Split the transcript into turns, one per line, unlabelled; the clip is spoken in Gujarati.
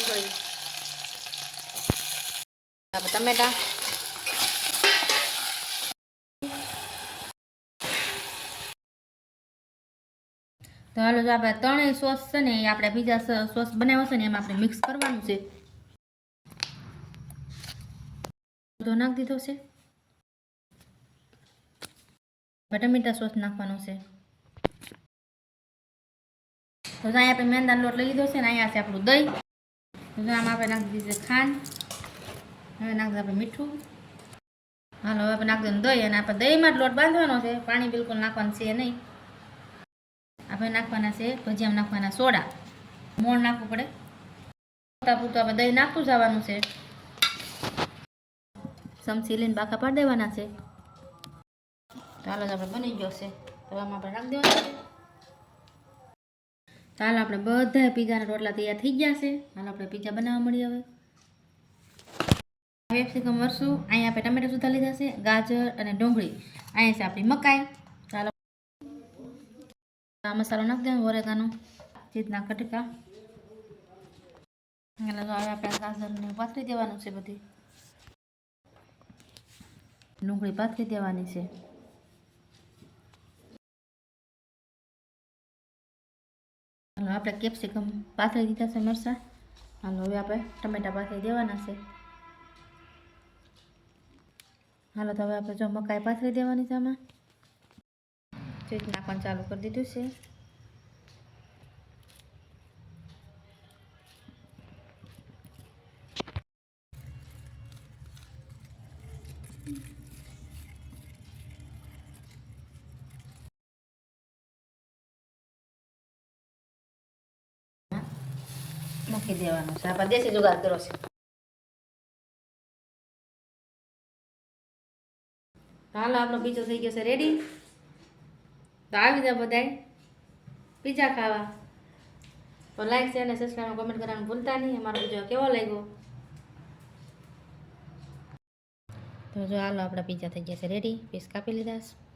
કોથળી, ટમેટા, તો હાલો જો આપણે ત્રણેય સોસ છે ને એ આપણે પીઝા સોસ બનાવ્યો છે ને એમાં આપણે મિક્સ કરવાનું છે. તો નાખી દીધો છે. ટમેટા સોસ નાખવાનો છે. તો અહીંયા આપણે મેંદાનો લોટ લઈ લીધો છે ને અહીંયા છે આપણું દહીં. તો આમાં આપણે નાખી દીધી ખાંડ. હવે નાખી આપણે મીઠું. હાલો હવે આપણે નાખી દઈએ દહીં અને આપણે દહીંમાં જ લોટ બાંધવાનો છે. પાણી બિલકુલ નાખવાનું છે નહીં. આપણે નાખવાના છે ભજીયામાં નાખવાના સોડા. મોણ નાખવું પડે. પૂરતું આપણે દહીં નાખતું જવાનું છે. ચમચી લઈને બાકા પાડી દેવાના છે. તો હાલો આપણે બની ગયો છે. તો આમાં આપણે નાખી દેવાનું છે. તો હાલો આપણે બધા પીઝાના રોટલા તૈયાર થઈ ગયા છે. હાલો આપણે પીઝા બનાવવા મળીએ હવે. કેપ્સિકમ મરચું, અહીંયા આપણે ટમેટા સુધા લીધા છે, ગાજર અને ડુંગળી, અહીંયા છે આપણી મકાઈ. ચાલો આ મસાલો નાખી દેવાનો, ઓરેગાનો, ચીઝના કટકા. હવે આપણે ગાજરને પાથરી દેવાનું છે. બધી ડુંગળી પાથરી દેવાની છે. હાલો આપણે કેપ્સિકમ પાથરી દીધા છે મરચાં. હાલો હવે આપણે ટમેટા પાથરી દેવાના છે. હાલો તો હવે આપણે જો મકાઈ પાથરી દેવાની છે. આમાં ચીઝ નાખવાનું ચાલુ કરી દીધું છે. મૂકી દેવાનું છે. આપણે દેશી જુગાડ કર્યો છે. હાલો આપણો પીઝો થઈ ગયો છે રેડી. તો આવી જાવ બધાય પીઝા ખાવા. તો લાઈક શેર અને સબસ્ક્રાઈબ કોમેન્ટ કરવાનું ભૂલતા નહીં. અમારો પીઝો કેવો લાગ્યો. તો જો હાલો આપણા પીઝા થઈ ગયા છે રેડી. પીસ કાપી લીધા છે.